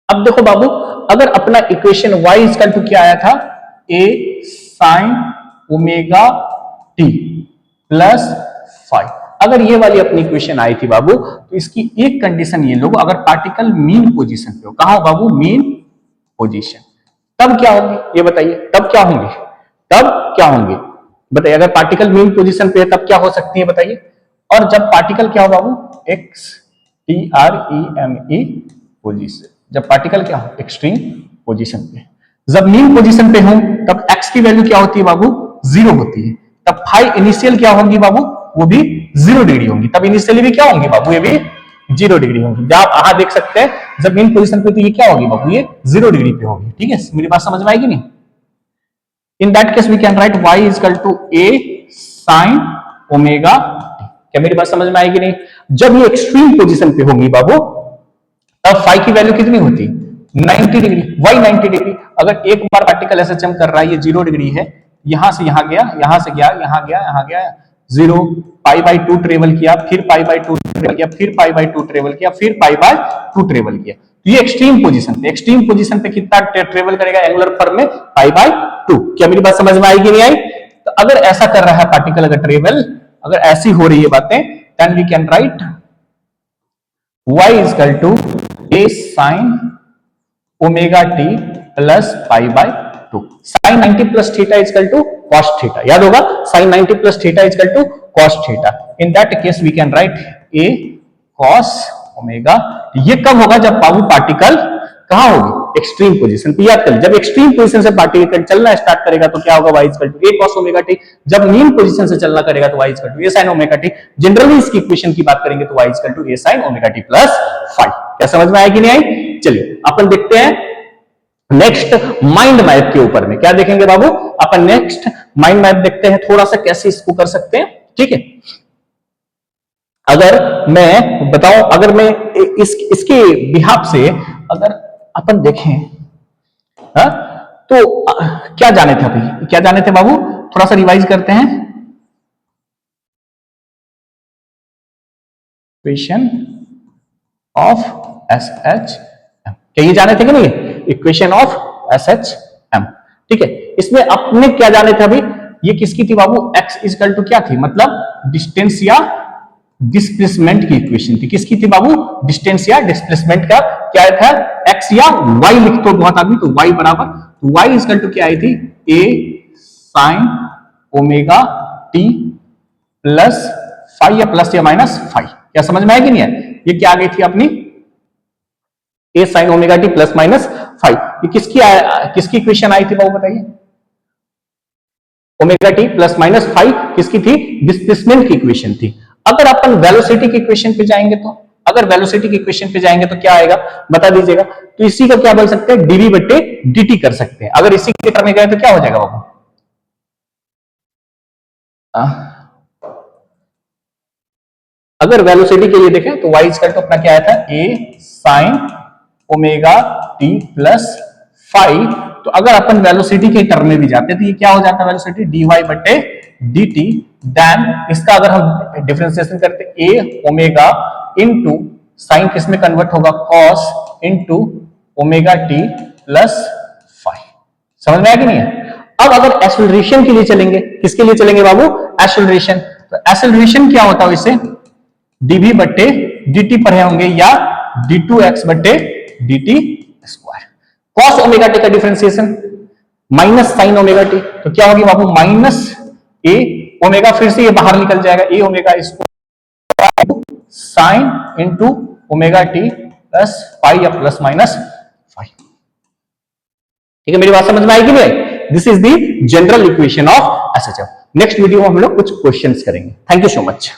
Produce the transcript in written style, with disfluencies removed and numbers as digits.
अब देखो बाबू, अगर अपना इक्वेशन y इक्वल टू क्या आया था, a sin omega t plus 5, अगर ये वाली अपनी इक्वेशन आई थी बाबू, तो इसकी एक कंडीशन ये लोग, अगर पार्टिकल मीन पोजीशन पे हो, कहा हो बाबू, मीन पोजीशन, तब क्या होंगे ये बताइए, तब क्या होंगे, तब क्या होंगे बताइए। अगर पार्टिकल मीन पोजीशन पे है तब क्या हो सकती है बताइए। और जब पार्टिकल क्या हो बाबू, एक्सट्रीम पोजीशन, जब पार्टिकल क्या हो, एक्सट्रीम पोजीशन पे, जब मीन पोजीशन पे हो तब एक्स की वैल्यू क्या होती है बाबू, 0 होती है, तब फाई इनिशियल क्या होगी बाबू, वो भी 0 डिग्री होंगी, तब इनिशियली भी क्या होंगी बाबू, ये भी 0 डिग्री होंगी। जब आप यहां देख सकते हैं जब मीन पोजीशन पे, तो ये क्या होगी बाबू, ये 0 डिग्री पे होगी। ठीक है, मेरी बात समझ में आएगी नहीं। In that case we can write y is equal to a sin omega t। क्या मेरी बात समझ में आएगी नहीं। जब ये एक्सट्रीम पोजीशन पे होंगी बाबू, तब फाई की वैल्यू कितनी होती, 90 डिग्री, y 90 डिग्री। अगर एक बार पार्टिकल ऐसे चम कर रहा है, ये 0 डिग्री है, यहां से यहां गया, यहां से गया, यहां गया, यहां गया, 0, पाई बाई 2 ट्रेवल किया, फिर पाई बाई 2 ट्रेवल किया, फिर पाई बाई 2 ट्रेवल किया, फिर पाई बाई 2 ट्रेवल किया। तो ये एक्सट्रीम पोजीशन पे, एक्सट्रीम पोजीशन पे कितना ट्रेवल करेगा एंगुलर फॉर्म में, पाई बाई 2। क्या मेरी बात समझ में आएगी नहीं आई। तो अगर ऐसा कर रहा है पार्टिकल, अगर ट्रेवल, अगर ऐसी हो रही है बातें, then we can write y is equal to a sin omega t plus pi by 2। sin 90 plus theta is equal to cos theta, याद होगा, sin 90 plus theta is equal to cos theta. In that case we can write a cos omega. ये कब होगा, जब बाबू particle कहां होगी, extreme position पे। याद कर, जब एक्सट्रीम पोजीशन से पार्टिकल चलना स्टार्ट करेगा तो क्या होगा, y equal to a cos omega t। जब मीन पोजीशन से चलना करेगा तो y equal to a sin omega t। Generally इसकी इक्वेशन की बात करेंगे तो y equal to a sin omega t plus 5। क्या समझ में आएगी नहीं आई। चलिए अपन देखते हैं नेक्स्ट माइंड मैप के ऊपर में क्या देखेंगे बाबू, अपन नेक्स्ट माइंड मैप देखते हैं थोड़ा सा कैसे इसको कर सकते हैं। ठीक है, अगर मैं बताऊं, अगर मैं इसके बिहाफ से अगर अपन देखें, हा? तो क्या जाने थे अभी, क्या जाने थे बाबू, थोड़ा सा रिवाइज करते हैं। Equation of S H M, क्या ये जाने थे कि नहीं, equation of S H M. ठीक है, इसमें अपने क्या जाने थे अभी, ये किसकी थी बाबू, x इक्वल टू क्या थी, मतलब डिस्टेंस या डिस्प्लेसमेंट की इक्वेशन थी। किसकी थी बाबू, डिस्टेंस या डिस्प्लेसमेंट का क्या था, x या y लिख दो बहुत आदमी, तो y बराबर, तो y इक्वल टू क्या आई थी, a sin omega t plus 5 या प्लस या माइनस 5। क्या समझ में आएगी नहीं है, ये क्या आ गई थी अपनी a sin omega t plus minus 5। ये किसकी इक्वेशन आई थी बाबू बताइए, ओमेगा टी प्लस माइनस 5 किसकी थी, डिस्प्लेसमेंट की इक्वेशन थी। अगर अपन वेलोसिटी की इक्वेशन पे जाएंगे तो, अगर वेलोसिटी की इक्वेशन पे जाएंगे तो क्या आएगा बता दीजिएगा। तो इसी को क्या बोल सकते हैं, dv बटे dt कर सकते हैं। अगर इसी के टर्म में गए तो क्या हो जाएगा बाबू, अगर वेलोसिटी के लिए देखें तो y इक्वल टू अपना क्या आया था, a sin omega t plus 5। तो अगर अपन वेलोसिटी के टर्म में भी जाते तो ये क्या हो जाता है, वेलोसिटी dy बटे dt। देन इसका अगर हम डिफरेंशिएशन करते a ओमेगा इनटू साइन किस में कन्वर्ट होगा, cos into omega t plus 5। समझ में आया कि नहीं है। अब अगर एक्सेलरेशन के लिए चलेंगे, किसके लिए चलेंगे बाबू, एक्सेलरेशन। तो एक्सेलरेशन क्या होता है वैसे, dv बटे dt पढ़े होंगे या d2x बटे dt square. cos omega t का differentiation minus sine omega t, तो क्या होगी बाबू, माइनस a ओमेगा, फिर से ये बाहर निकल जाएगा, a omega square sine into omega T plus 5 या प्लस माइनस 5। ठीक है, मेरी बात समझ में आएगी नहीं। This is the general equation of SHF. Next video में हम लोग कुछ क्वेश्चंस करेंगे। Thank you so much.